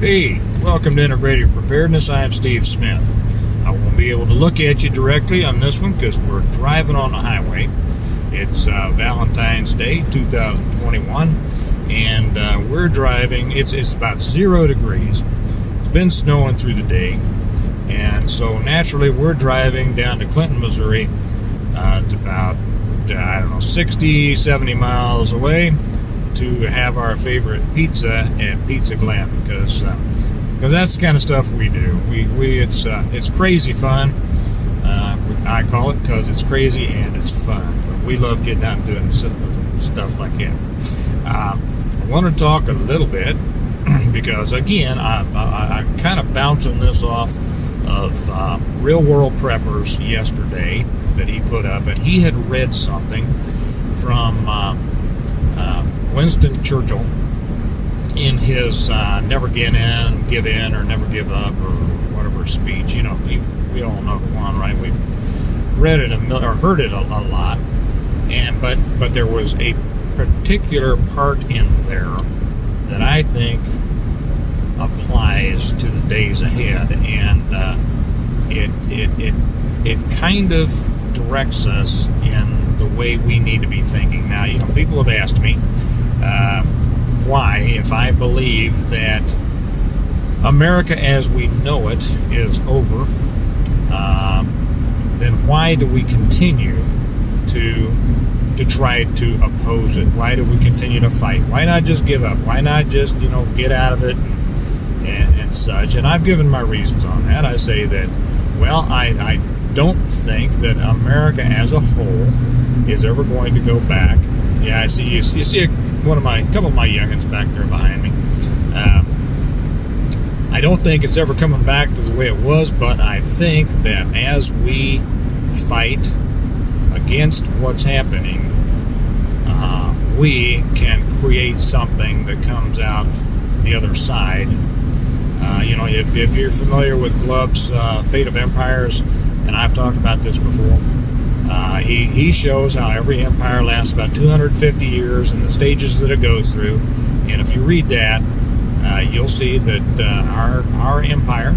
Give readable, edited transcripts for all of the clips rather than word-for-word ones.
Hey, welcome to Integrative Preparedness. I am Steve Smith. I won't be able to look at you directly on this one because we're driving on the highway. It's Valentine's Day 2021, and we're driving. It's about 0 degrees. It's been snowing through the day, and so naturally we're driving down to Clinton, Missouri. It's about 60, 70 miles away to have our favorite pizza at Pizza Glen, because that's the kind of stuff we do. It's crazy fun. I call it because it's crazy and it's fun. But we love getting out and doing stuff like that. I want to talk a little bit because again, I kind of bouncing this off of Real World Preppers yesterday that he put up, and he had read something from Winston Churchill in his never give in or never give up or whatever speech. You know, we all know the one, right? We've read it or heard it a lot, but there was a particular part in there that I think applies to the days ahead, and it kind of directs us in the way we need to be thinking. Now, you know, people have asked me why, if I believe that America as we know it is over, then why do we continue to try to oppose it? Why do we continue to fight? Why not just give up? Why not just, get out of it and such? And I've given my reasons on that. I say that, well, I don't think that America as a whole is ever going to go back. Yeah, I see you see a couple of my youngins back there behind me. I don't think it's ever coming back to the way it was, but I think that as we fight against what's happening, we can create something that comes out the other side. If you're familiar with Glubb's Fate of Empires, and I've talked about this before, he shows how every empire lasts about 250 years and the stages that it goes through. And if you read that, you'll see that our empire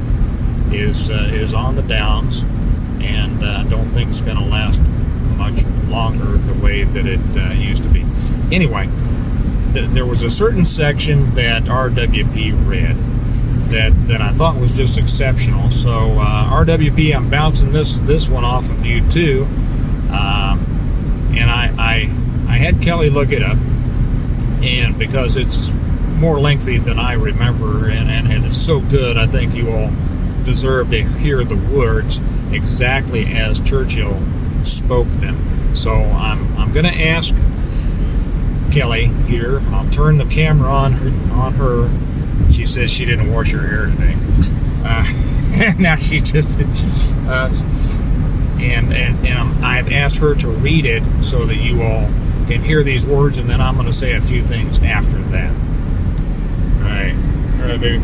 is on the downs, and don't think it's going to last much longer the way that it used to be. Anyway, there was a certain section that RWP read that I thought was just exceptional. So RWP, I'm bouncing this one off of you too, and I had Kelly look it up, and because it's more lengthy than I remember, and it's so good, I think you all deserve to hear the words exactly as Churchill spoke them. So I'm going to ask Kelly here. I'll turn the camera on her. She says she didn't wash her hair today. Now she just I've asked her to read it so that you all can hear these words, and then I'm going to say a few things after that. All right, baby.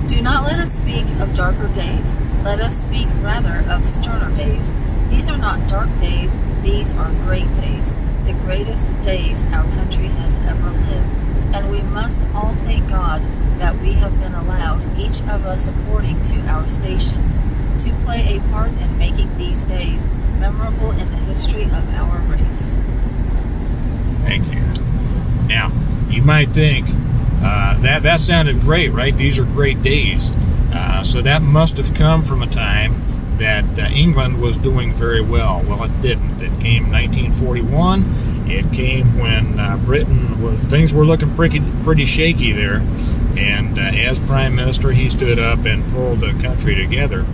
Do not let us speak of darker days. Let us speak rather of sterner days. These are not dark days. These are great days. The greatest days our country has ever lived. And we must all thank God that we have been allowed, each of us according to our stations, to play a part in making these days memorable in the history of our race. Thank you. Now, you might think, that sounded great, right? These are great days. So that must have come from a time that England was doing very well. Well, it didn't. It came in 1941. It came when things were looking pretty shaky there, and as Prime Minister, he stood up and pulled the country together.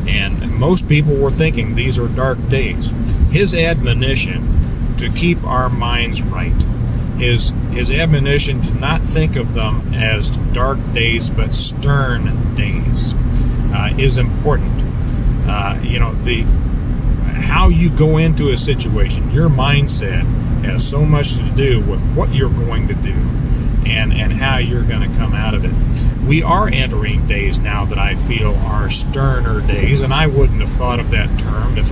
And most people were thinking these are dark days. His admonition to keep our minds right, his admonition to not think of them as dark days but stern days, is important. How you go into a situation, your mindset has so much to do with what you're going to do and how you're going to come out of it. We are entering days now that I feel are sterner days, and I wouldn't have thought of that term if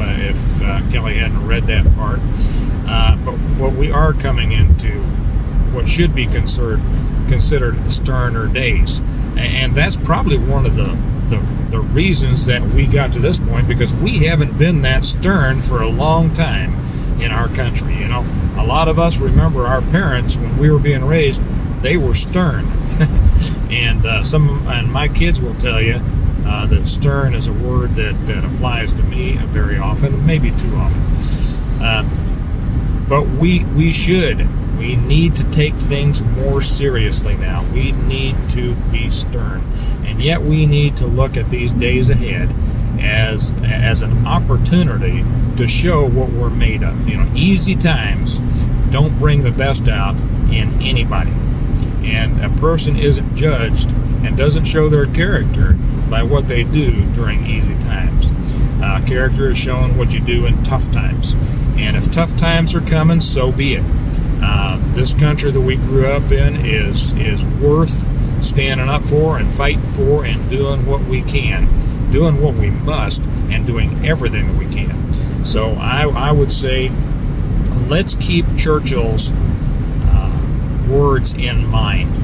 Kelly hadn't read that part. But we are coming into what should be considered considered sterner days. And that's probably one of the reasons that we got to this point, because we haven't been that stern for a long time in our country. You know, a lot of us remember our parents when we were being raised, they were stern. And my kids will tell you that stern is a word that applies to me very often, maybe too often. But we need to take things more seriously now. We need to be stern. And yet we need to look at these days ahead as an opportunity to show what we're made of. You know, easy times don't bring the best out in anybody. And a person isn't judged and doesn't show their character by what they do during easy times. Character is shown what you do in tough times. And if tough times are coming, so be it. This country that we grew up in is worth standing up for and fighting for and doing what we can, doing what we must, and doing everything that we can. So I would say, let's keep Churchill's words in mind.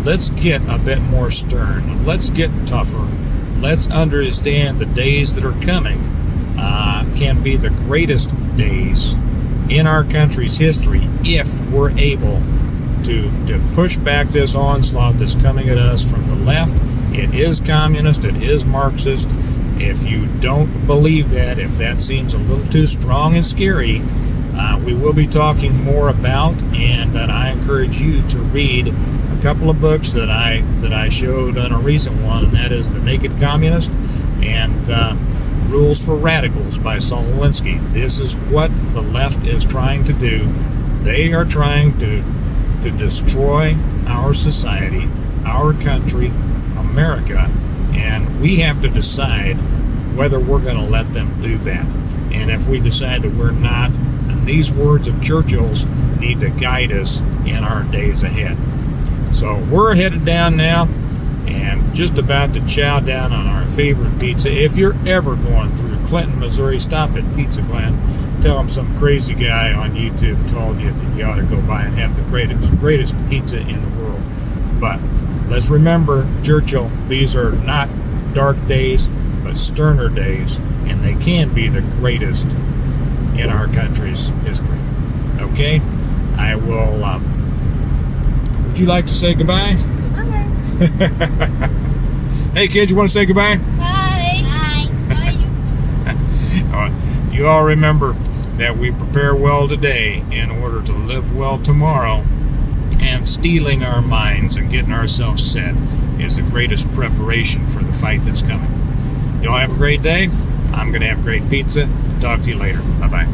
Let's get a bit more stern. Let's get tougher. Let's understand the days that are coming can be the greatest days in our country's history if we're able to push back this onslaught that's coming at us from the left. It is communist, it is Marxist. If you don't believe that, if that seems a little too strong and scary, we will be talking more about, and that I encourage you to read a couple of books that I showed on a recent one, and that is The Naked Communist and Rules for Radicals by Saul Alinsky. This is what the left is trying to do. They are trying to destroy our society, our country, America, and we have to decide whether we're going to let them do that. And if we decide that we're not, then these words of Churchill's need to guide us in our days ahead. So we're headed down now and just about to chow down on our favorite pizza. If you're ever going through Clinton, Missouri, stop at Pizza Glen. Tell them some crazy guy on YouTube told you that you ought to go by and have the greatest pizza in the world. But let's remember, Churchill, these are not dark days, but sterner days, and they can be the greatest in our country's history. Okay? I will, would you like to say goodbye? Goodbye. Hey kids, you want to say goodbye? Bye. Bye. You all remember that we prepare well today in order to live well tomorrow, and steeling our minds and getting ourselves set is the greatest preparation for the fight that's coming. You all have a great day. I'm going to have great pizza. Talk to you later. Bye-bye.